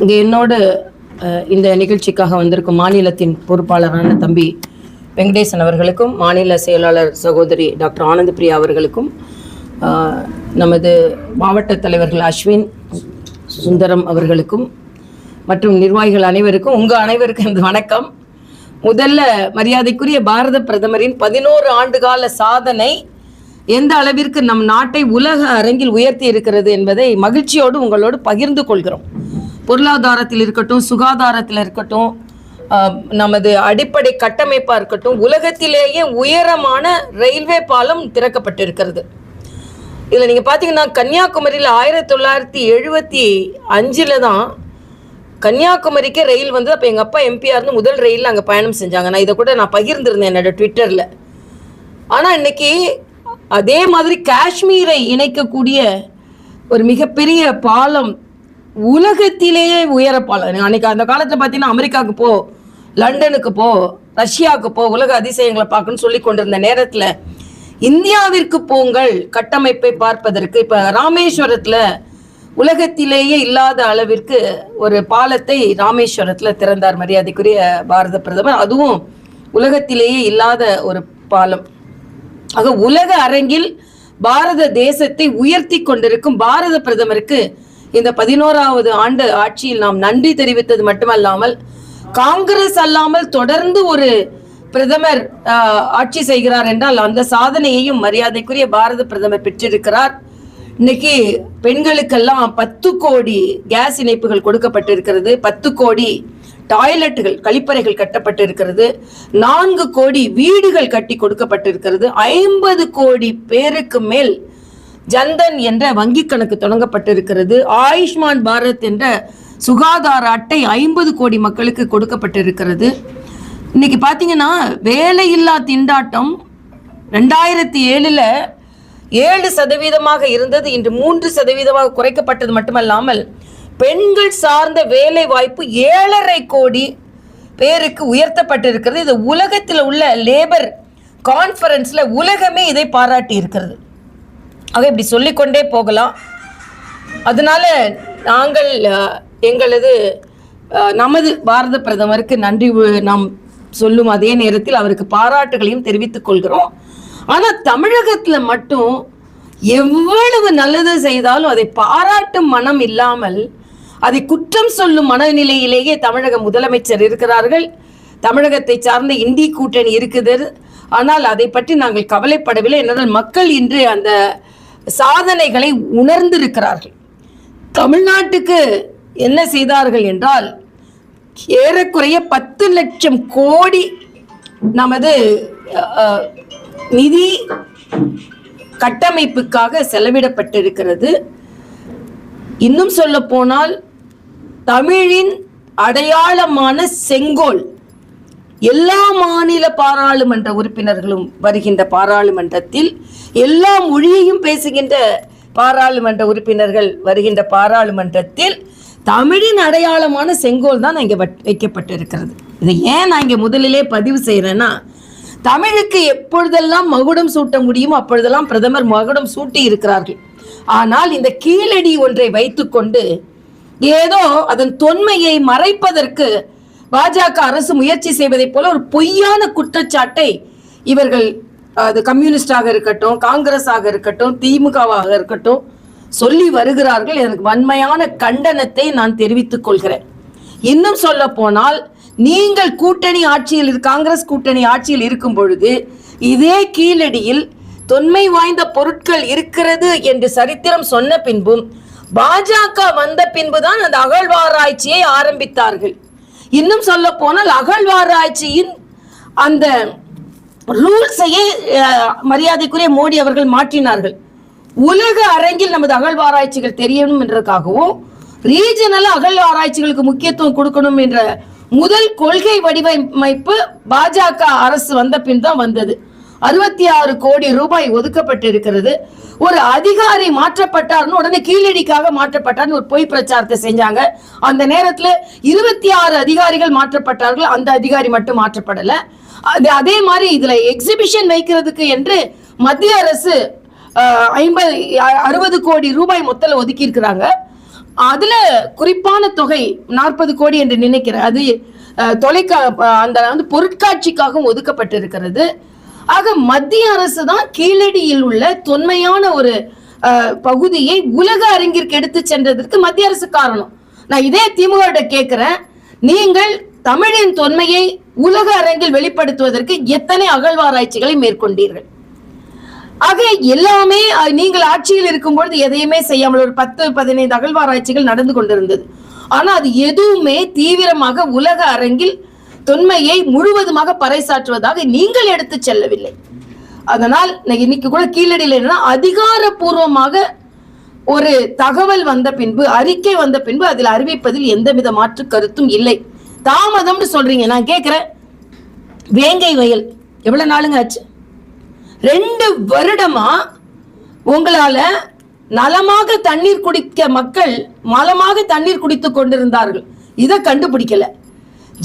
இங்கே என்னோடு இந்த நிகழ்ச்சிக்காக வந்திருக்கும் மாநிலத்தின் பொறுப்பாளரான தம்பி வெங்கடேசன் அவர்களுக்கும், மாநில செயலாளர் சகோதரி டாக்டர் ஆனந்த பிரியா அவர்களுக்கும், நமது மாவட்ட தலைவர்கள் அஸ்வின் சுந்தரம் அவர்களுக்கும் மற்றும் நிர்வாகிகள் அனைவருக்கும், உங்கள் அனைவருக்கும் இந்த வணக்கம். முதல்ல மரியாதைக்குரிய பாரத பிரதமரின் 11 ஆண்டுகால சாதனை எந்த அளவிற்கு நம் நாட்டை உலக அரங்கில் உயர்த்தி இருக்கிறது என்பதை மகிழ்ச்சியோடு உங்களோடு பகிர்ந்து கொள்கிறோம். பொருளாதாரத்தில் இருக்கட்டும், சுகாதாரத்தில் இருக்கட்டும், நமது அடிப்படை கட்டமைப்பாக இருக்கட்டும், உலகத்திலேயே உயரமான ரயில்வே பாலம் திறக்கப்பட்டிருக்கிறது. இதில் நீங்கள் பார்த்தீங்கன்னா கன்னியாகுமரியில் 1975 தான் கன்னியாகுமரிக்கே ரயில் வந்து, அப்போ எங்கள் அப்பா எம்பியாக இருந்து முதல் ரயிலில் அங்கே பயணம் செஞ்சாங்க. நான் இதை கூட பகிர்ந்திருந்தேன் என்னோட ட்விட்டரில். ஆனால் இன்னைக்கு அதே மாதிரி காஷ்மீரை இணைக்கக்கூடிய ஒரு மிகப்பெரிய பாலம், உலகத்திலேயே உயர பாலம். அன்னைக்கு அந்த காலத்தில் பார்த்தீங்கன்னா அமெரிக்காவுக்கு போ, லண்டனுக்கு போ, ரஷ்யாவுக்கு போ, உலக அதிசயங்களை பார்க்கணும்னு சொல்லி கொண்டிருந்த நேரத்தில் இந்தியாவிற்கு போங்கள் கட்டமைப்பை பார்ப்பதற்கு. இப்போ ராமேஸ்வரத்தில் உலகத்திலேயே இல்லாத அளவிற்கு ஒரு பாலத்தை ராமேஸ்வரத்தில் திறந்தார் மரியாதைக்குரிய பாரத பிரதமர். அதுவும் உலகத்திலேயே இல்லாத ஒரு பாலம். ஆக உலக அரங்கில் பாரத தேசத்தை உயர்த்தி கொண்டிருக்கும் பாரத பிரதமருக்கு இந்த 11வது ஆண்டு ஆட்சியில் நாம் நன்றி தெரிவித்தது மட்டுமல்லாமல், காங்கிரஸ் அல்லாமல் தொடர்ந்து ஒரு பிரதமர் ஆட்சி செய்கிறார் என்றால் அந்த சாதனையையும் மரியாதைக்குரிய பாரத பிரதமர் பெற்றிருக்கிறார். இன்னைக்கு பெண்களுக்கெல்லாம் 10 கோடி கேஸ் இணைப்புகள் கொடுக்கப்பட்டிருக்கிறது, 10 கோடி டாய்லெட்டுகள், கழிப்பறைகள் கட்டப்பட்டிருக்கிறது, 4 கோடி வீடுகள் கட்டி கொடுக்கப்பட்டிருக்கிறது, 50 கோடி பேருக்கு மேல் ஜன்தன் என்ற வங்கி கணக்கு தொடங்கப்பட்டிருக்கிறது, ஆயுஷ்மான் பாரத் என்ற சுகாதார அட்டை 50 கோடி மக்களுக்கு கொடுக்கப்பட்டிருக்கிறது. இன்னைக்கு பார்த்தீங்கன்னா வேலையில்லா திண்டாட்டம் 2007 7% இருந்தது, இன்று 3% குறைக்கப்பட்டது மட்டுமல்லாமல் பெண்கள் சார்ந்த வேலை வாய்ப்பு 7.5 கோடி பேருக்கு உயர்த்தப்பட்டிருக்கிறது. இது உலகத்தில் உள்ள லேபர் கான்ஃபரன்ஸ்ல உலகமே இதை பாராட்டி இருக்கிறது. ஆக இப்படி சொல்லிக்கொண்டே போகலாம். அதனால நாங்கள் நமது பாரத பிரதமருக்கு நன்றி நாம் சொல்லும் அதே நேரத்தில் அவருக்கு பாராட்டுகளையும் தெரிவித்துக் கொள்கிறோம். ஆனால் தமிழகத்தில் மட்டும் எவ்வளவு நல்லது செய்தாலும் அதை பாராட்டும் மனம் இல்லாமல் அதை குற்றம் சொல்லும் மனநிலையிலேயே தமிழக முதலமைச்சர் இருக்கிறார்கள். தமிழகத்தை சார்ந்த இந்தி கூட்டணி இருக்குது. ஆனால் அதை பற்றி நாங்கள் கவலைப்படவில்லை. என்றால் மக்கள் இன்று அந்த சாதனைகளை உணர்ந்திருக்கிறார்கள். தமிழ்நாட்டுக்கு என்ன செய்தார்கள் என்றால், ஏறக்குறைய 10 லட்சம் கோடி நமது நிதி கட்டமைப்புக்காக செலவிடப்பட்டிருக்கிறது. இன்னும் சொல்ல போனால் தமிழின் அடையாளமான செங்கோல் எல்லா மாநில பாராளுமன்ற உறுப்பினர்களும் வருகின்ற பாராளுமன்றத்தில், எல்லா மொழியையும் பேசுகின்ற பாராளுமன்ற உறுப்பினர்கள் வருகின்ற பாராளுமன்றத்தில் தமிழின் அடையாளமான செங்கோல் தான் இங்கே வைக்கப்பட்டிருக்கிறது. இதை ஏன் நான் இங்கே முதலிலே பதிவு செய்கிறேன்னா, தமிழுக்கு எப்பொழுதெல்லாம் மகுடம் சூட்ட முடியுமோ அப்பொழுதெல்லாம் பிரதமர் மகுடம் சூட்டி இருக்கிறார்கள். ஆனால் இந்த கீழடி ஒன்றை வைத்துக்கொண்டு ஏதோ அதன் தொன்மையை மறைப்பதற்கு பாஜக அரசு முயற்சி செய்வதை போல ஒரு பொய்யான குற்றச்சாட்டை இவர்கள், அது கம்யூனிஸ்டாக இருக்கட்டும், காங்கிரஸாக இருக்கட்டும், திமுகவாக இருக்கட்டும், சொல்லி வருகிறார்கள். எனக்கு வன்மையான கண்டனத்தை நான் தெரிவித்துக் கொள்கிறேன். இன்னும் சொல்ல போனால், நீங்கள் கூட்டணி ஆட்சியில், காங்கிரஸ் கூட்டணி ஆட்சியில் இருக்கும் பொழுது இதே கீழடியில் தொன்மை வாய்ந்த பொருட்கள் இருக்கிறது என்று சரித்திரம் சொன்ன பின்பும் பாஜக வந்த பின்புதான் அந்த அகழ்வாராய்ச்சியை ஆரம்பித்தார்கள். இன்னும் சொல்ல போனால் அகழ்வாராய்ச்சியின் அந்த ரூல்ஸையே மரியாதைக்குரிய மோடி அவர்கள் மாற்றினார்கள். உலக அரங்கில் நமது அகழ்வாராய்ச்சிகள் தெரியணும் என்றதுக்காகவும், ரீஜனல் அகழ்வாராய்ச்சிகளுக்கு முக்கியத்துவம் கொடுக்கணும் என்ற முதல் கொள்கை வடிவமைப்பு பாஜக அரசு வந்த பின் தான் வந்தது. 66 கோடி ரூபாய் ஒதுக்கப்பட்டிருக்கிறது. ஒரு அதிகாரி மாற்றப்பட்டார்னு உடனே கீழடிக்காக மாற்றப்பட்டார்னு ஒரு பொய் பிரச்சாரத்தை செஞ்சாங்க. அந்த நேரத்தில் 26 அதிகாரிகள் மாற்றப்பட்டார்கள், அந்த அதிகாரி மட்டும் மாற்றப்படல. அதே மாதிரி இதுல எக்ஸிபிஷன் வைக்கிறதுக்கு என்று மத்திய அரசு 60 கோடி ரூபாய் மொத்தம் ஒதுக்கி இருக்கிறாங்க. அதுல குறிப்பான தொகை 40 கோடி என்று நினைக்கிறேன். அது அந்த வந்து பொருட்காட்சிக்காகவும் ஒதுக்கப்பட்டிருக்கிறது. ஆக மத்திய அரசு தான் கீழடியில் உள்ள தொன்மையான ஒரு பகுதியை உலக அரங்கிற்கு எடுத்து சென்றதற்கு மத்திய அரசு காரணம். நான் இதே திமுக கேட்கிறேன், நீங்கள் தமிழின் தொன்மையை உலக அரங்கில் வெளிப்படுத்துவதற்கு எத்தனை அகழ்வாராய்ச்சிகளை மேற்கொண்டீர்கள்? ஆக எல்லாமே நீங்கள் ஆட்சியில் இருக்கும்பொழுது எதையுமே செய்யாமல் ஒரு 10-15 அகழ்வாராய்ச்சிகள் நடந்து கொண்டிருந்தது. ஆனா அது எதுவுமே தீவிரமாக உலக அரங்கில் தொன்மையை முழுவதுமாக பறைசாற்றுவதாக நீங்கள் எடுத்து செல்லவில்லை. அதனால் இன்னைக்கு கூட கீழடியில் அதிகாரப்பூர்வமாக ஒரு தகவல் வந்த பின்பு, அறிக்கை வந்த பின்பு அதில் அறிவிப்பதில் எந்தவித மாற்று கருத்தும் இல்லை. தாமதம்னு சொல்றீங்க. நான் கேட்கிறேன், வேங்கை வயல் எவ்வளவு நாளுங்க ஆச்சு? 2 வருடமா உங்களால நலமாக தண்ணீர் குடிக்க மக்கள் மலமாக தண்ணீர் குடித்துக் கொண்டிருந்தார்கள். இதை கண்டுபிடிக்கல.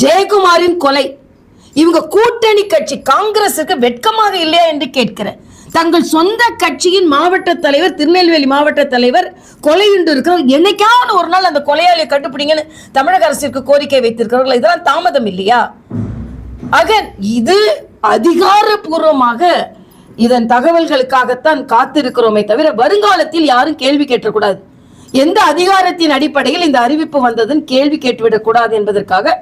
ஜெயக்குமாரின் கொலை, இவங்க கூட்டணி கட்சி காங்கிரசுக்கு வெட்கமாக இல்லையா என்று கேட்கிறேன். தங்கள் சொந்த கட்சியின் மாவட்ட தலைவர், திருநெல்வேலி மாவட்ட தலைவர் கொலையுண்டு இருக்கிறார். என்னைக்காவது ஒரு நாள் அந்த கொலையாளியை கண்டுபிடிங்கன்னு தமிழக அரசிற்கு கோரிக்கை வைத்திருக்கிறார்கள். இதெல்லாம் தாமதம் இல்லையா? ஆக இது அதிகாரப்பூர்வமாக இதன் தகவல்களுக்காகத்தான் காத்திருக்கிறோமே தவிர வருங்காலத்தில் யாரும் கேள்வி கேட்கக்கூடாது. எந்த அதிகாரத்தின் அடிப்படையில் இந்த அறிவிப்பு வந்ததுன்னு கேள்வி கேட்டுவிடக் கூடாது என்பதற்காக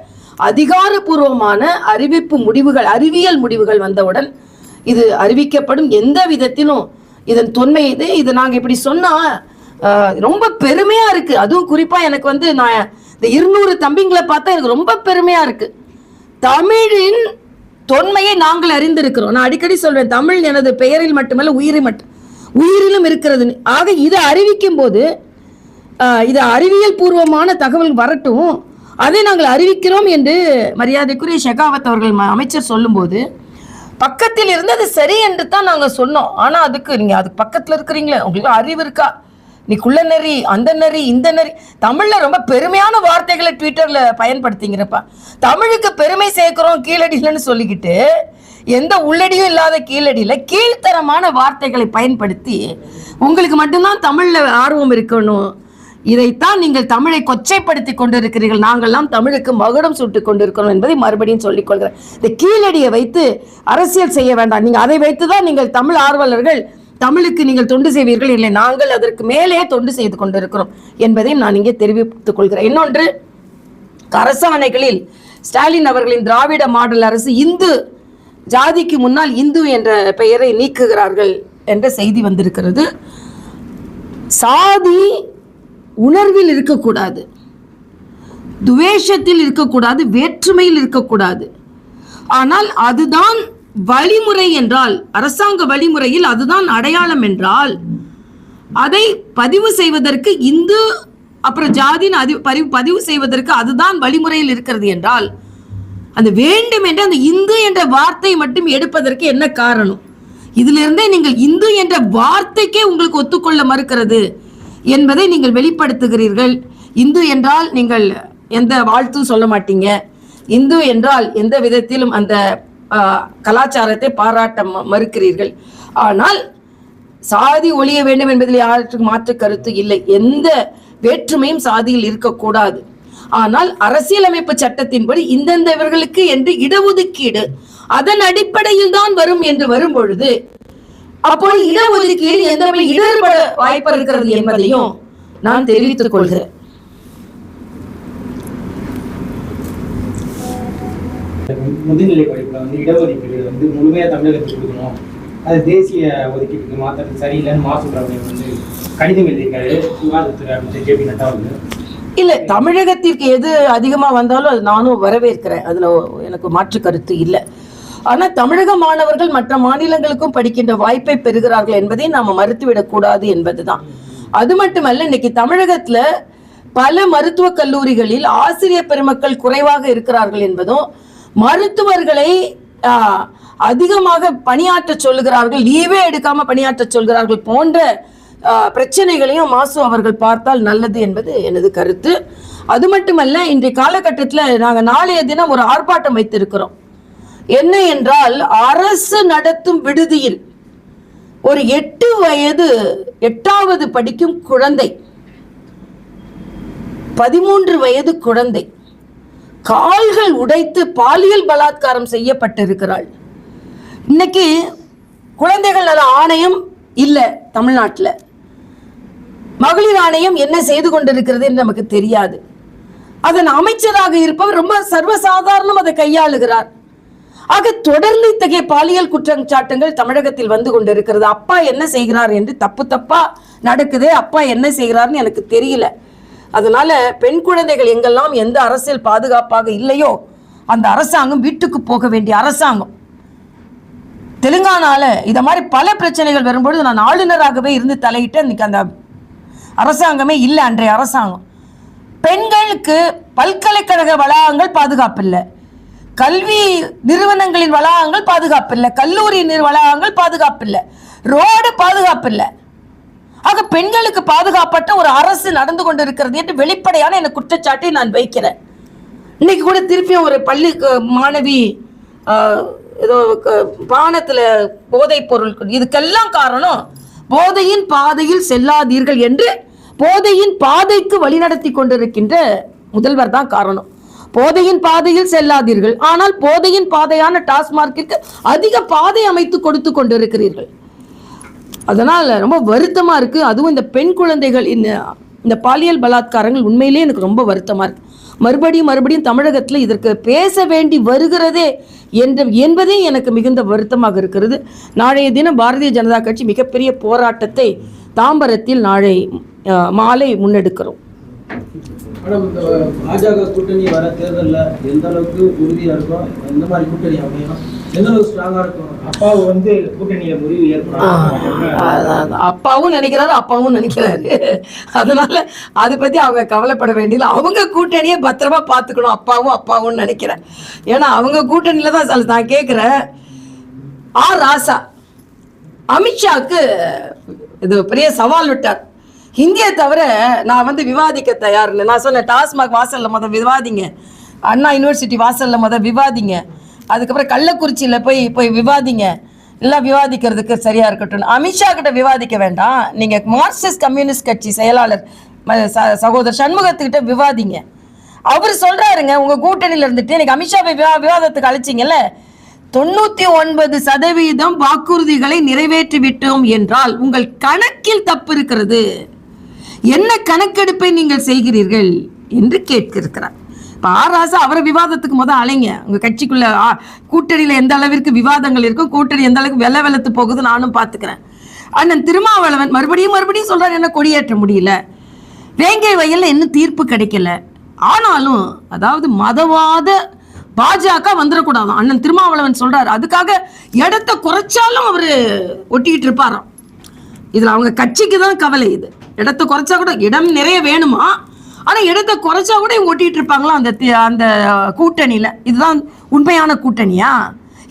அதிகாரப்பூர்வமான அறிவிப்பு முடிவுகள், அறிவியல் முடிவுகள் வந்தவுடன் இது அறிவிக்கப்படும். எந்த விதத்திலும் இதன் தொன்மை இது நாங்க இப்படி சொன்னா ரொம்ப பெருமையா இருக்கு. அதுவும் குறிப்பா எனக்கு வந்து நான் இந்த 200 தம்பிங்களை பார்த்தா எனக்கு ரொம்ப பெருமையா இருக்கு. தமிழின் தொன்மையை நாங்கள் அறிந்திருக்கிறோம். நான் அடிக்கடி சொல்வேன், தமிழ் எனது பெயரில் மட்டுமல்ல உயிரிலும் இருக்கிறது. ஆக இதை அறிவிக்கும் போது இது அறிவியல் பூர்வமான தகவல் வரட்டும், அதை நாங்கள் அறிவிக்கிறோம் என்று மரியாதைக்குரிய ஷெகாவத் அவர்கள் அமைச்சர் சொல்லும் போது பக்கத்தில் இருந்து அது சரி என்று தான் நாங்கள் சொன்னோம். ஆனா அதுக்கு நீங்க அதுக்கு பக்கத்துல இருக்கிறீங்களே, உங்களுக்கு அறிவு இருக்கா? நீ குள்ள நெறி, அந்த நெறி, இந்த நெறி, தமிழ்ல ரொம்ப பெருமையான வார்த்தைகளை ட்விட்டர்ல பயன்படுத்திங்கிறப்பா. தமிழுக்கு பெருமை சேர்க்கிறோம் கீழடியிலன்னு சொல்லிக்கிட்டு எந்த உள்ளடியும் இல்லாத கீழடியில கீழ்த்தரமான வார்த்தைகளை பயன்படுத்தி உங்களுக்கு மட்டும்தான் தமிழ்ல ஆர்வம் இருக்கணும், இதைத்தான் நீங்கள் தமிழை கொச்சைப்படுத்தி கொண்டிருக்கிறீர்கள், நாங்கள்லாம் தமிழுக்கு மகுடம் சுட்டுக் கொண்டிருக்கிறோம் என்பதை மறுபடியும் சொல்லிக் கொள்கிறேன். இந்த கீழடியை வைத்து அரசியல் செய்ய வேண்டாம். நீங்க அதை வைத்துதான் நீங்கள் தமிழ் ஆர்வலர்கள் தமிழுக்கு நீங்கள் தொண்டு செய்வீர்கள். இல்லை, நாங்கள் அதற்கு மேலே தொண்டு செய்து கொண்டிருக்கிறோம் என்பதையும் நான் இங்கே தெரிவித்துக் கொள்கிறேன். இன்னொன்று, அரசாணைகளில் ஸ்டாலின் அவர்களின் திராவிட மாடல் அரசு இந்து ஜாதிக்கு முன்னால் இந்து என்ற பெயரை நீக்குகிறார்கள் என்ற செய்தி வந்திருக்கிறது. சாதி உணர்வில் இருக்கக்கூடாது, துவேஷத்தில் இருக்கக்கூடாது, வேற்றுமையில் இருக்கக்கூடாது. ஆனால் அதுதான் வழிமுறை என்றால், அரசாங்க வழிமுறையில் அதுதான் அடையாளம் என்றால், அதை பதிவு செய்வதற்கு இந்து அப்புறம் ஜாதின்னு பதிவு செய்வதற்கு அதுதான் வழிமுறையில் இருக்கிறது என்றால், அந்த வேண்டும் என்று அந்த இந்து என்ற வார்த்தை மட்டும் எடுப்பதற்கு என்ன காரணம்? இதிலிருந்தே நீங்கள் இந்து என்ற வார்த்தைக்கே உங்களுக்கு ஒத்துக்கொள்ள மறுக்கிறது என்பதை நீங்கள் வெளிப்படுத்துகிறீர்கள். இந்து என்றால் நீங்கள் எந்த வாழ்த்தும் சொல்ல மாட்டீங்க, இந்து என்றால் எந்த விதத்திலும் அந்த கலாச்சாரத்தை பாராட்ட மறுக்கிறீர்கள். ஆனால் சாதி ஒழிய வேண்டும் என்பதில் யாருக்கு மாற்று கருத்து இல்லை. எந்த வேற்றுமையும் சாதியில் இருக்கக்கூடாது. ஆனால் அரசியலமைப்பு சட்டத்தின்படி இந்தந்தவர்களுக்கு என்று இடஒதுக்கீடு அதன் அடிப்படையில் தான் வரும் என்று வரும் பொழுது, அப்போ இடஒதுக்கீடு எந்த இடர்பட வாய்ப்பு இருக்கிறது என்பதையும் நான் தெரிவித்துக் கொள்கிறேன். முதுநிலை படிப்புல வந்து இடஒதுக்கீடு வந்து முழுமையா தமிழகத்துக்கு கொடுக்கணும், அது தேசிய ஒதுக்கீட்டுக்கு மாத்திரம் சரியில்லைன்னு மா சுப்பிரமணியன் வந்து கடிதம் எழுதியிருக்காரு விவாதத்துறை அமைச்சர் ஜே பி நட்டா வந்து. இல்ல, தமிழகத்திற்கு எது அதிகமா வந்தாலும் அது நானும் வரவேற்கிறேன், அதுல எனக்கு மாற்று கருத்து இல்லை. ஆனா தமிழக மாணவர்கள் மற்ற மாநிலங்களுக்கும் படிக்கின்ற வாய்ப்பை பெறுகிறார்கள் என்பதை நாம மறுத்துவிடக் கூடாது என்பதுதான். அது மட்டுமல்ல, இன்னைக்கு தமிழகத்துல பல மருத்துவக் கல்லூரிகளில் ஆசிரியர் பெருமக்கள் குறைவாக இருக்கிறார்கள் என்பதும், மருத்துவர்களை அதிகமாக பணியாற்ற சொல்லுகிறார்கள், லீவே எடுக்காம பணியாற்ற சொல்கிறார்கள் போன்ற பிரச்சனைகளையும் மாசு அவர்கள் பார்த்தால் நல்லது என்பது எனது கருத்து. அது மட்டுமல்ல, இன்றைய காலகட்டத்தில் நாங்கள் நாளைய தினம் ஒரு ஆர்ப்பாட்டம் வைத்திருக்கிறோம். என்ன என்றால், அரசு நடத்தும் விடுதியில் ஒரு 8 வயது 8வது படிக்கும் குழந்தை 13 வயது குழந்தை கால்கள் உடைத்து பாலியல் பலாத்காரம் செய்யப்பட்டிருக்கிறாள். இன்னைக்கு குழந்தைகள் நல ஆணையம் இல்லை தமிழ்நாட்டில். மகளிர் ஆணையம் என்ன செய்து கொண்டிருக்கிறது என்று நமக்கு தெரியாது. அதன் அமைச்சராக இருப்பவர் ரொம்ப சர்வசாதாரணம் அதை கையாளுகிறார். ஆக தொடர்ந்து இத்தகைய பாலியல் குற்றச்சாட்டுகள் தமிழகத்தில் வந்து கொண்டிருக்கிறது. அப்பா என்ன செய்கிறார் என்று தப்பா நடக்குது. அப்பா என்ன செய்கிறார்னு எனக்கு தெரியல. அதனால பெண் குழந்தைகள் எங்கெல்லாம் எந்த அரசியல் பாதுகாப்பாக இல்லையோ அந்த அரசாங்கம் வீட்டுக்கு போக வேண்டிய அரசாங்கம். தெலுங்கானால இத மாதிரி பல பிரச்சனைகள் வரும்பொழுது நான் ஆளுநராகவே இருந்து தலையிட்டு இன்னைக்கு அந்த அரசாங்கமே இல்லை. அன்றைய அரசாங்கம் பெண்களுக்கு பல்கலைக்கழக வளாகங்கள் பாதுகாப்பு இல்லை, கல்வி நிறுவனங்களின் வளாகங்கள் பாதுகாப்பு இல்லை, கல்லூரி வளாகங்கள் பாதுகாப்பு இல்லை, ரோடு பாதுகாப்பு இல்லை. ஆக பெண்களுக்கு பாதுகாப்பற்ற ஒரு அரசு நடந்து கொண்டிருக்கிறது என்று வெளிப்படையான எனக்கு குற்றச்சாட்டை நான் வைக்கிறேன். இன்னைக்கு கூட திருப்பியும் ஒரு பள்ளி மாணவி ஏதோ பானத்தில் போதைப் பொருள், இதுக்கெல்லாம் காரணம் போதையின் பாதையில் செல்லாதீர்கள் என்று போதையின் பாதைக்கு வழிநடத்தி கொண்டிருக்கின்ற முதல்வர் தான் காரணம். போதையின் பாதையில் செல்லாதீர்கள், ஆனால் போதையின் பாதையான டாஸ்மார்க்கிற்கு அதிக பாதை அமைத்து கொடுத்து கொண்டிருக்கிறீர்கள். அதனால் ரொம்ப வருத்தமாக இருக்குது. அதுவும் இந்த பெண் குழந்தைகள் இந்த பாலியல் பலாத்காரங்கள் உண்மையிலே எனக்கு ரொம்ப வருத்தமாக இருக்குது. மறுபடியும் தமிழகத்தில் இதற்கு பேச வேண்டி வருகிறதே என்பதே எனக்கு மிகுந்த வருத்தமாக இருக்கிறது. நாளைய தினம் பாரதிய ஜனதா கட்சி மிகப்பெரிய போராட்டத்தை தாம்பரத்தில் நாளை மாலை முன்னெடுக்கிறோம். மேடம், இந்த பாஜக கூட்டணி வர தேர்தலில் எந்த அளவுக்கு உறுதியாக இருக்கும், எந்த மாதிரி கூட்டணி அமையும், எந்த அளவுக்கு ஸ்ட்ராங்காக இருக்கும்? அப்பாவும் வந்து கூட்டணியில முறிவு ஏற்படும் அப்பாவும் நினைக்கிறாரு. அதனால அதை பத்தி அவங்க கவலைப்பட வேண்டியது. அவங்க கூட்டணியை பத்திரமா பார்த்துக்கணும். அப்பாவும் நினைக்கிறேன். ஏன்னா அவங்க கூட்டணியில தான் நான் கேட்கிறேன். ராசா அமித்ஷாக்கு இது பெரிய சவால் விட்டார். ஹிந்தியை தவிர நான் வந்து விவாதிக்க தயார்னு நான் சொன்னேன். டாஸ்மாக் வாசல்ல விவாதிங்க, அண்ணா யூனிவர்சிட்டி வாசல்ல விவாதிங்க, அதுக்கப்புறம் கள்ளக்குறிச்சியில் போய் விவாதிங்க, எல்லாம் விவாதிக்கிறதுக்கு சரியா இருக்கட்டும். அமித்ஷா கிட்ட விவாதிக்க வேண்டாம், நீங்க மார்க்சிஸ்ட் கம்யூனிஸ்ட் கட்சி செயலாளர் சகோதரர் சண்முகத்துக்கிட்ட விவாதிங்க. அவர் சொல்றாருங்க, உங்க கூட்டணியில இருந்துட்டு எனக்கு அமித்ஷாவை விவாதத்துக்கு அழைச்சிங்கல்ல, 99% வாக்குறுதிகளை நிறைவேற்றி விட்டோம் என்றால் உங்கள் கணக்கில் தப்பு இருக்கிறது. என்ன கணக்கெடுப்பை நீங்கள் செய்கிறீர்கள் என்று கேட்கிறார். இப்போ ராசா அவரை விவாதத்துக்கு அலைங்க. உங்க கட்சிக்குள்ள கூட்டணியில எந்த அளவிற்கு விவாதங்கள் இருக்கும், கூட்டணி எந்த அளவுக்கு வெள்ளத்து போகுது நானும் பார்த்துக்கிறேன். அண்ணன் திருமாவளவன் மறுபடியும் சொல்றாரு, என்ன கொடியேற்ற முடியல, வேங்கை வயல்ல இன்னும் தீர்ப்பு கிடைக்கல. ஆனாலும் அதாவது மதவாத பாஜக வந்துடக்கூடாது அண்ணன் திருமாவளவன் சொல்றாரு. அதுக்காக இடத்தை குறைச்சாலும் அவரு ஒட்டிக்கிட்டு இருப்பாராம். இதுல அவங்க கட்சிக்கு தான் கவலை. இது இடத்தை குறைச்சா கூட, இடம் நிறைய வேணுமா, ஆனா இடத்தை குறைச்சா கூட இவங்க ஒட்டிட்டு இருப்பாங்களா அந்த கூட்டணியில. இதுதான் உண்மையான கூட்டணியா,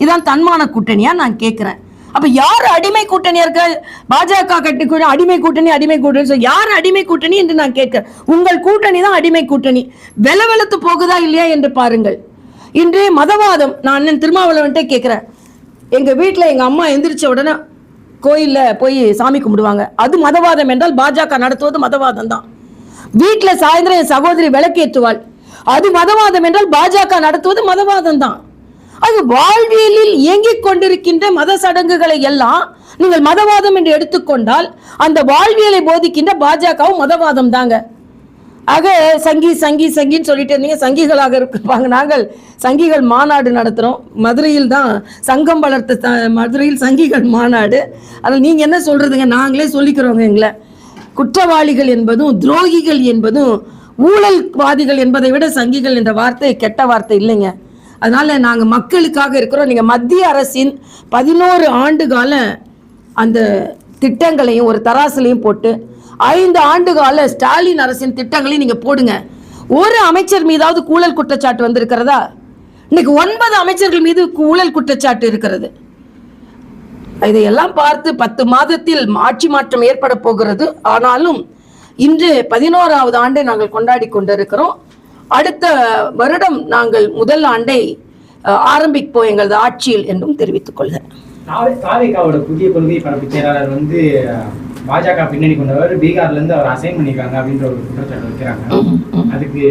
இதுதான் தன்மான கூட்டணியா நான் கேட்கிறேன். அப்ப யார் அடிமை கூட்டணியா இருக்க? பாஜக கட்சி அடிமை கூட்டணி யார் அடிமை கூட்டணி என்று நான் கேட்கிறேன். உங்கள் கூட்டணி தான் அடிமை கூட்டணி. வெள்ளத்து போகுதா இல்லையா என்று பாருங்கள். இன்று மதவாதம், நான் அண்ணன் திருமாவளவன்ட்டே கேட்கிறேன். எங்க வீட்டுல எங்க அம்மா எந்திரிச்ச உடனே கோயில்ல போய் சாமி கும்பிடுவாங்க. அது மதவாதம் என்றால் பாஜக நடத்துவது மதவாதம் தான். வீட்டுல சாயந்தரம் என் சகோதரி விளக்கேற்றுவாள், அது மதவாதம் என்றால் பாஜக நடத்துவது மதவாதம் தான். அது வாழ்வியலில் இயங்கிக் கொண்டிருக்கின்ற மத சடங்குகளை எல்லாம் நீங்கள் மதவாதம் என்று எடுத்துக்கொண்டால் அந்த வாழ்வியலை போதிக்கின்ற பாஜகவும் மதவாதம் தாங்க. ஆக சங்கின்னு சொல்லிட்டு இருந்தீங்க, சங்கிகளாக இருப்பாங்க. நாங்கள் சங்கிகள் மாநாடு நடத்துகிறோம். மதுரையில் தான் சங்கம் வளர்த்த மதுரையில் சங்கிகள் மாநாடு. அதில் நீங்கள் என்ன சொல்கிறதுங்க, நாங்களே சொல்லிக்கிறோங்க. எங்களை குற்றவாளிகள் என்பதும் துரோகிகள் என்பதும் ஊழல்வாதிகள் என்பதை விட சங்கிகள் என்ற வார்த்தை கெட்ட வார்த்தை இல்லைங்க. அதனால நாங்கள் மக்களுக்காக இருக்கிறோம். நீங்கள் மத்திய அரசின் 11 ஆண்டு கால அந்த திட்டங்களையும் ஒரு தராசுலையும் போட்டு 5 ஆண்டு கால ஸ்டாலின் அரசின் திட்டங்களையும் நீங்க போடுங்க. ஒரு அமைச்சர் மீதாவது ஊழல் குற்றச்சாட்டு வந்திருக்கிறதா? இன்னைக்கு 9 அமைச்சர்கள் மீது ஊழல் குற்றச்சாட்டு இருக்கிறது. இதையெல்லாம் பார்த்து 10 மாதத்தில் ஆட்சி மாற்றம் ஏற்பட போகிறது. ஆனாலும் இன்று 11வது ஆண்டை நாங்கள் கொண்டாடி கொண்டிருக்கிறோம். அடுத்த வருடம் நாங்கள் முதல் ஆண்டை ஆரம்பிப்போம் எங்களது ஆட்சியில் என்றும் தெரிவித்துக் கொள்கிறேன். தாவேகாவோட புதிய கொள்கை பரப்பு செயலாளர் வந்து பாஜக பின்னணி கொண்டவர் பீகார்ல இருந்து அவர் அசைன் பண்ணிருக்காங்க அப்படின்ற ஒரு குற்றச்சாட்டு வைக்கிறாங்க. அதுக்கு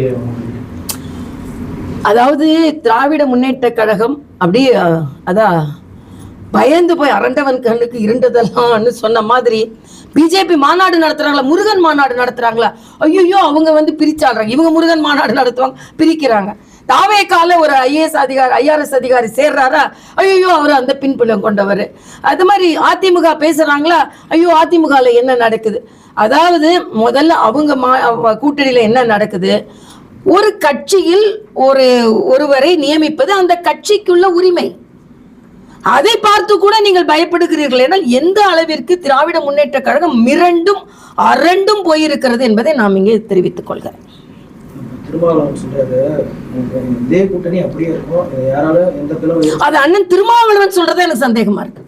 அதாவது திராவிட முன்னேற்ற கழகம் அப்படியே அதான் பயந்து போய் அரண்டவன் கண்ணுக்கு இருண்டதெல்லாம்னு சொன்ன மாதிரி பிஜேபி மாநாடு நடத்துறாங்களா, முருகன் மாநாடு நடத்துறாங்களா, ஐயோ அவங்க வந்து பிரிச்சாடுறாங்க, இவங்க முருகன் மாநாடு நடத்துவாங்க பிரிக்கிறாங்க. தாவேக்கால ஒரு ஐஆர்எஸ் அதிகாரி சேர்றாரா, ஐயோ அவர் அந்த பின்புலம் கொண்டவர். அது மாதிரி அதிமுக பேசுறாங்களா, ஐயோ அதிமுகல என்ன நடக்குது. அதாவது முதல்ல அவங்க கூட்டணியில என்ன நடக்குது, ஒரு கட்சியில் ஒருவரை நியமிப்பது அந்த கட்சிக்குள்ள உரிமை. அதை பார்த்து கூட நீங்கள் பயப்படுகிறீர்கள் என்றால் எந்த அளவிற்கு திராவிட முன்னேற்ற கழகம் மிரண்டும் அரண்டும் போயிருக்கிறது என்பதை நாம் இங்கே தெரிவித்துக் கொள்கிறேன். திருமாவளவன் சொல்றாரு இதே கூட்டணி அப்படியே இருக்கும், யாராலும் எந்த பிளவு. அது அண்ணன் திருமாவளவன் சொல்றதே எனக்கு சந்தேகமா இருக்கு.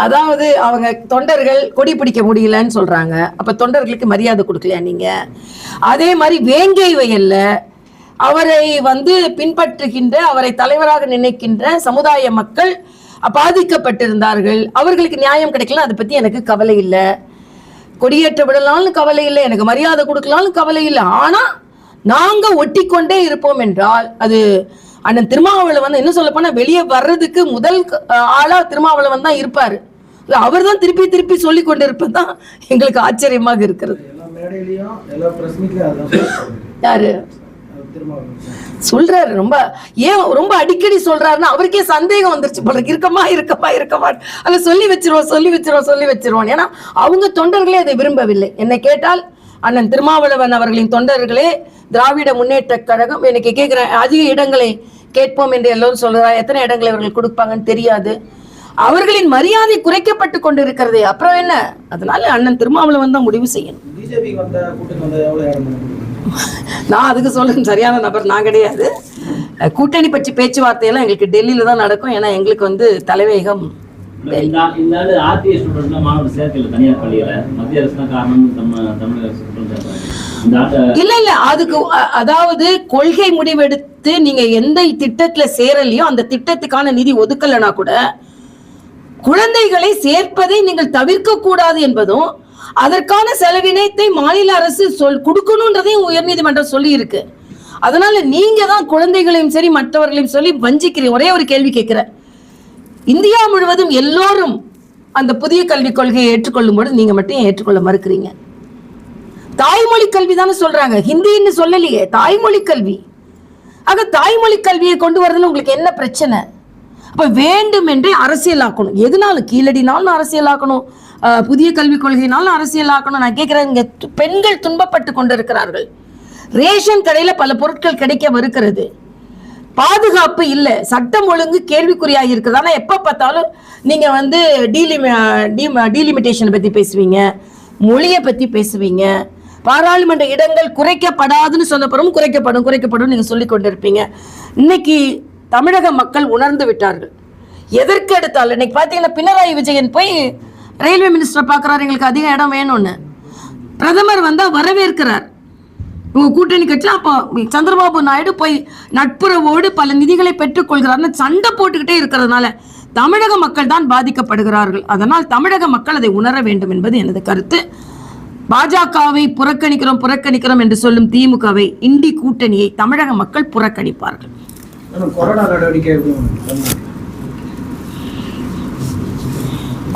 அதாவது அவங்க தொண்டர்கள் கொடி பிடிக்க முடியலன்னு சொல்றாங்க, அப்ப தொண்டர்களுக்கு மரியாதை கொடுக்கலையா நீங்க? அதே மாதிரி வேங்கை வயல்ல அவரை வந்து பின்பற்றுகின்ற, அவரை தலைவராக நினைக்கின்ற சமுதாய மக்கள் பாதிக்கப்பட்டிருந்தார்கள், அவர்களுக்கு நியாயம் கிடைக்கல, அதை பத்தி எனக்கு கவலை இல்லை. கொடியேற்ற விடலாம்னு கவலை இல்லை, எனக்கு மரியாதை கொடுக்கலாம்னு கவலை இல்லை. ஆனா நாங்க ஒட்டி கொண்டே இருப்போம் என்றால் அது அண்ணன் திருமாவளவன் என்ன சொல்ல போனா வெளியே வர்றதுக்கு முதல் ஆளா திருமாவளவன் தான் இருப்பாரு. அவர் தான் திருப்பி திருப்பி சொல்லி கொண்டு இருப்பதுதான் எங்களுக்கு ஆச்சரியமாக இருக்கிறது. யாரு சொல்றாரு, ரொம்ப அடிக்கடி சொல்றாருன்னா அவருக்கே சந்தேகம் வந்துருச்சு போல, இருக்கமா அதை சொல்லி வச்சிருவோம். ஏன்னா அவங்க தொண்டர்களே அதை விரும்பவில்லை. என்னை கேட்டால் அண்ணன் திருமாவளவன் அவர்களின் தொண்டர்களே திராவிட முன்னேற்ற கழகம் எனக்கு கேட்கிறேன், அதிக இடங்களை கேட்போம் என்று எல்லோரும் சொல்றாங்க, எத்தனை இடங்களை அவர்கள் கொடுப்பாங்கன்னு தெரியாது, அவர்களின் மரியாதை குறைக்கப்பட்டு கொண்டு இருக்கிறதே, அப்புறம் என்ன? அதனால அண்ணன் திருமாவளவன் தான் முடிவு செய்யணும். நான் அதுக்கு சொல்றேன், சரியான நபர் நான் கிடையாது. கூட்டணி பற்றி பேச்சுவார்த்தையெல்லாம் எங்களுக்கு டெல்லியில தான் நடக்கும். ஏன்னா எங்களுக்கு வந்து தலைமையகம் இல்ல அதுக்கு அதாவது கொள்கை முடிவெடுத்து நீங்க எந்த திட்டத்துல சேரலையோ அந்த திட்டத்துக்கான நிதி ஒதுக்கலனா கூட குழந்தைகளை சேர்ப்பதை நீங்கள் தவிர்க்க கூடாது என்பதும் அதற்கான செலவினத்தை மாநில அரசு கொடுக்கணும்ன்றதையும் உயர்நீதிமன்றம் சொல்லி இருக்கு. அதனால நீங்க தான் குழந்தைகளையும் சரி மற்றவர்களையும் சொல்லி வஞ்சிக்கிறீங்க. ஒரே ஒரு கேள்வி கேட்கிறேன், இந்தியா முழுவதும் எல்லோரும் அந்த புதிய கல்விக் கொள்கையை ஏற்றுக்கொள்ளும் போது நீங்க மட்டும் ஏற்றுக்கொள்ள மறுக்கிறீங்க? தாய்மொழி கல்வி தானே சொல்றாங்க, ஹிந்தின்னு சொல்லலையே, தாய்மொழி கல்வி. ஆக தாய்மொழி கல்வியை கொண்டு வரதுல உங்களுக்கு என்ன பிரச்சனை? அப்ப வேண்டும் என்றே அரசியலாக்கணும், எதுனாலும் கீழடினாலும் அரசியலாக்கணும், புதிய கல்விக் கொள்கையினாலும் அரசியலாக்கணும். நான் கேட்கிறேன், இங்க பெண்கள் துன்பப்பட்டு கொண்டிருக்கிறார்கள், ரேஷன் கடையில பல பொருட்கள் கிடைக்க மறுக்கிறது, பாதுகாப்பு இல்ல, சட்டம் ஒழுங்கு கேள்விக்குறியாக இருக்குது. ஆனா எப்ப பார்த்தாலும் நீங்க வந்து டீலிமிட்டேஷன் பத்தி பேசுவீங்க, மொழியை பத்தி பேசுவீங்க, பாராளுமன்ற இடங்கள் குறைக்கப்படாதுன்னு சொன்னப்பறம் குறைக்கப்படும் நீங்க சொல்லி கொண்டிருப்பீங்க. இன்னைக்கு தமிழக மக்கள் உணர்ந்து விட்டார்கள். எதற்கு எடுத்தாலும் இன்னைக்கு பாத்தீங்கன்னா பினராயி விஜயன் போய் ரயில்வே மினிஸ்டர் பாக்குறாரு, எங்களுக்கு அதிக இடம் வேணும்னு. பிரதமர் வந்தா வரவேற்கிறார் உங்க கூட்டணி கட்சியில். அப்போ சந்திரபாபு நாயுடு போய் நட்புறவோடு பல நிதிகளை பெற்றுக் கொள்கிறார்னு சண்டை போட்டுக்கிட்டே இருக்கிறதுனால தமிழக மக்கள் தான் பாதிக்கப்படுகிறார்கள். அதனால் தமிழக மக்கள் அதை உணர வேண்டும் என்பது எனது கருத்து. பாஜகவை புறக்கணிக்கிறோம் என்று சொல்லும் திமுகவை, இண்டி கூட்டணியை தமிழக மக்கள் புறக்கணிப்பார்கள்.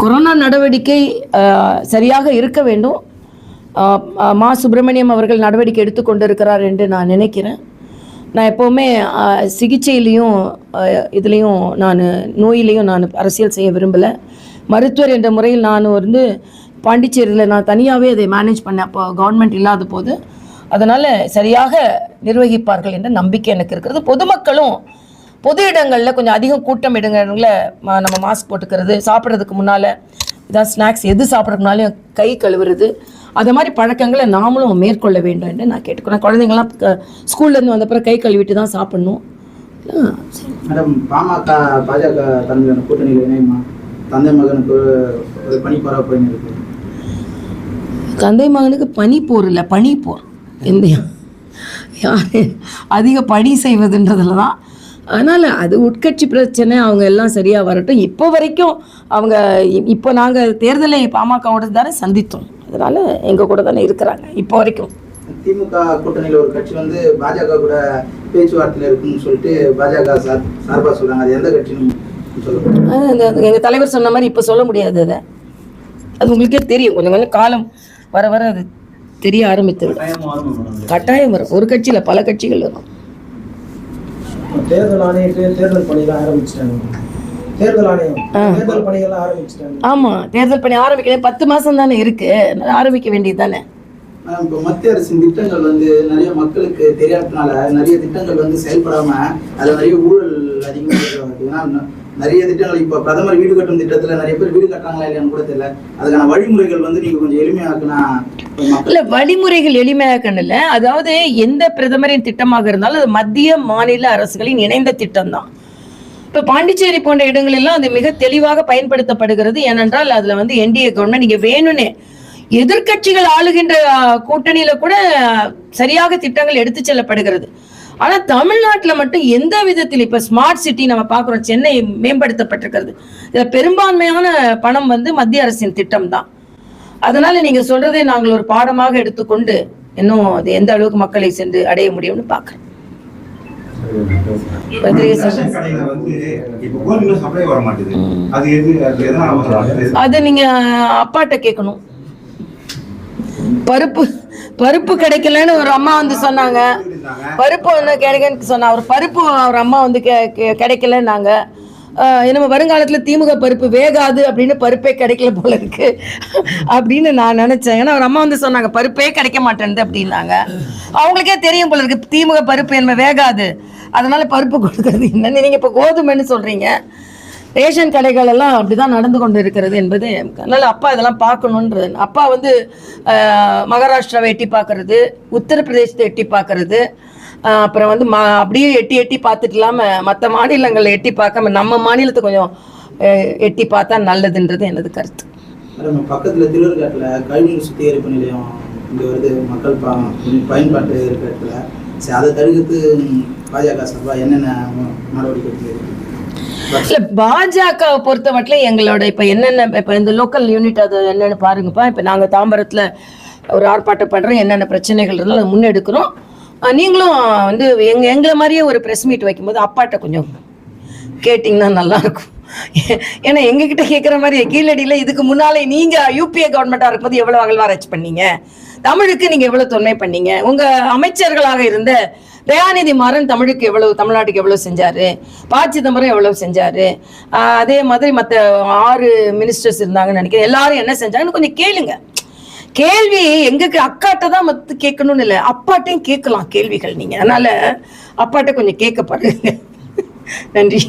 கொரோனா நடவடிக்கை சரியாக இருக்க வேண்டும். மா சுப்பிரமணியம் அவர்கள் நடவடிக்கை எடுத்துக்கொண்டிருக்கிறார் என்று நான் நினைக்கிறேன். நான் எப்போவுமே சிகிச்சையிலையும் இதுலேயும் நோயிலையும் நான் அரசியல் செய்ய விரும்பலை. மருத்துவர் என்ற முறையில் நான் வந்து பாண்டிச்சேரியில் நான் தனியாகவே அதை மேனேஜ் பண்ணேன், அப்போ கவர்மெண்ட் இல்லாத போது. அதனால் சரியாக நிர்வகிப்பார்கள் என்ற நம்பிக்கை எனக்கு இருக்கிறது. பொதுமக்களும் பொது இடங்களில் கொஞ்சம் அதிகம் கூட்டம் இடங்களில் நம்ம மாஸ்க் போட்டுக்கிறது, சாப்பிட்றதுக்கு முன்னால் இதான் ஸ்நாக்ஸ் எது சாப்பிட்றதுனாலையும் கை கழுவுறது, அது மாதிரி பழக்கங்களை நாமளும் மேற்கொள்ள வேண்டும் என்று நான் கேட்டுக்கிறேன். குழந்தைங்களாம் ஸ்கூல்லேருந்து வந்த பிறகு கை கழுவிட்டு தான் சாப்பிடணும். மேடம், பாஜக தன்னுடைய கூட்டணியில் இணையமா தந்தை மகனுக்கு ஒரு பனிப்போராக போயின்னு இருக்கு. தந்தை மகனுக்கு பனிப்போர் இல்லை, பனிப்போர். எந்த யார் அதிக பணி செய்வதுன்றதுல தான் அதனால் அது உட்கட்சி பிரச்சனை, அவங்க எல்லாம் சரியாக வரட்டும். இப்போ வரைக்கும் அவங்க இப்போ நாங்கள் தேர்தலை பாமகவோட தானே சந்தித்தோம், அதனால் எங்கள் கூட தானே இருக்கிறாங்க இப்போ வரைக்கும். திமுக கூட்டணியில் ஒரு கட்சி வந்து பாஜக கூட பேச்சுவார்த்தையில் இருக்குன்னு சொல்லிட்டு பாஜக சார்பாக சொல்கிறாங்க. அது எந்த கட்சின்னு சொல்லுங்கள். எங்கள் தலைவர் சொன்ன மாதிரி இப்போ சொல்ல முடியாது. அது உங்களுக்கே தெரியும், கொஞ்சம் கொஞ்சம் காலம் வர வர அது தெரிய ஆரம்பித்து விடும். கட்டாயம் வரும். ஒரு கட்சியில் பல கட்சிகள் வரும். தேர்தல் ஆணையத்தை தேர்தல் பணியெல்லாம் ஆரம்பிச்சிட்டாங்க. தேர்தல் ஆணையம் தேர்தல் பணியெல்லாம் ஆரம்பிச்சிட்டாங்க. ஆமாம், தேர்தல் பணி ஆரம்பிக்க 10 மாதம் தானே இருக்கு, ஆரம்பிக்க வேண்டியது தானே. இப்போ மத்திய அரசின் திட்டங்கள் வந்து நிறைய மக்களுக்கு தெரியாததுனால நிறைய திட்டங்கள் வந்து செயல்படாம அதில் நிறைய ஊழல் அதிகமாக. நிறைய திட்டங்கள் இப்போ பிரதமர் வீடு கட்டும் திட்டத்தில் நிறைய பேர் வீடு கட்டுறாங்களா இல்லையான்னு கூட தெரியல. அதுக்கான வழிமுறைகள் வந்து நீங்கள் கொஞ்சம் எளிமையாக்குனா. இல்லை, வழிமுறைகள் எளிமையாக்கணும் இல்லை. அதாவது எந்த பிரதமரின் திட்டமாக இருந்தாலும் அது மத்திய மாநில அரசுகளின் இணைந்த திட்டம் தான். இப்போ பாண்டிச்சேரி போன்ற இடங்களெல்லாம் அது மிக தெளிவாக பயன்படுத்தப்படுகிறது. ஏனென்றால் அதில் வந்து என்டிஏ கவர்மெண்ட் நீங்கள் வேணும்னே எதிர்கட்சிகள் ஆளுகின்ற கூட்டணியில கூட சரியாக திட்டங்கள் எடுத்து செல்லப்படுகிறது. ஆனா தமிழ்நாட்டில் மட்டும் எந்த விதத்தில் இப்ப ஸ்மார்ட் சிட்டி நம்ம பார்க்கிறோம், சென்னை மேம்படுத்தப்பட்டிருக்கிறது. இதுல பெரும்பான்மையான பணம் வந்து மத்திய அரசின் திட்டம் தான். அதனால நீங்க சொல்றதை நாங்கள் ஒரு பாடமாக எடுத்துக்கொண்டு இன்னும் அது எந்த அளவுக்கு மக்களை சென்று அடைய முடியும்னு பாக்குறோம். அது நீங்க அப்பாட்ட கேட்கணும். பருப்பு கிடைக்கலன்னு ஒரு அம்மா வந்து சொன்னாங்க. பருப்பு ஒன்று கிடைக்கன்னு சொன்னா, ஒரு பருப்பு ஒரு அம்மா வந்து கிடைக்கலன்னாங்க. நம்ம வருங்காலத்தில் திமுக பருப்பு வேகாது அப்படின்னு பருப்பே கிடைக்கல போல இருக்கு அப்படின்னு நான் நினைச்சேன். ஏன்னா ஒரு அம்மா வந்து சொன்னாங்க பருப்பே கிடைக்க மாட்டேன்து அப்படின்னாங்க. அவங்களுக்கே தெரியும் போல இருக்கு திமுக பருப்பு என்ன வேகாது, அதனால பருப்பு கொடுக்கறது என்னன்னு. நீங்க இப்போ கோதுமைன்னு சொல்றீங்க. ரேஷன் கடைகள் எல்லாம் அப்படிதான் நடந்து கொண்டு இருக்கிறது என்பது. அதனால அப்பா இதெல்லாம் பார்க்கணுன்றது. அப்பா வந்து மகாராஷ்டிராவை எட்டி பார்க்கறது, உத்தரப்பிரதேசத்தை எட்டி பார்க்கறது, அப்புறம் வந்து அப்படியே எட்டி பார்த்துட்டு இல்லாமல் மற்ற மாநிலங்களில் எட்டி பார்க்காம நம்ம மாநிலத்தை கொஞ்சம் எட்டி பார்த்தா நல்லதுன்றது எனது கருத்து. பக்கத்தில் திருவள்ளுக்காட்டில் கழிவுநீர் சுத்திகரிப்பு நிலையம் இங்கே வருது, மக்கள் பயன்பாட்டு இருக்கிற இடத்துல. சரி, அதை தடுக்கிறது பாஜக சார்பாக என்னென்ன நடவடிக்கை இருக்கு? இல்லை, பாஜகவை பொறுத்த மட்டும் எங்களோட இப்போ என்னென்ன இப்போ இந்த லோக்கல் யூனிட் அது என்னென்னு பாருங்கப்பா. இப்போ நாங்கள் தாம்பரத்தில் ஒரு ஆர்ப்பாட்டம் பண்ணுறோம், என்னென்ன பிரச்சனைகள் இருந்தாலும் அதை முன்னெடுக்கிறோம். நீங்களும் வந்து எங்களை மாதிரியே ஒரு ப்ரெஸ் மீட் வைக்கும்போது அப்பாட்ட கொஞ்சம் கேட்டிங்கன்னா நல்லாயிருக்கும். ஏன்னா எங்ககிட்ட கேட்குற மாதிரி கீழடியில் இதுக்கு முன்னாலே நீங்கள் யூபிஏ கவர்மெண்ட்டாக இருக்கும்போது எவ்வளோ அகழ்வாராய்ச்சி பண்ணீங்க, தமிழுக்கு நீங்கள் எவ்வளோ தொன்மை பண்ணீங்க, உங்கள் அமைச்சர்களாக இருந்த தயாநிதி மாறன் தமிழ்நாட்டுக்கு எவ்வளவு செஞ்சாரு, ப. சிதம்பரம் எவ்வளவு செஞ்சாரு, அதே மாதிரி மற்ற 6 மினிஸ்டர்ஸ் இருந்தாங்கன்னு நினைக்கிறேன். எல்லாரும் என்ன செஞ்சாங்கன்னு கொஞ்சம் கேளுங்க. கேள்வி எங்க அக்காட்ட தான் மத்து கேட்கணும்னு இல்லை, அப்பாட்டையும் கேட்கலாம் கேள்விகள் நீங்க. அதனால அப்பாட்ட கொஞ்சம் கேட்க பாருங்க. நன்றி.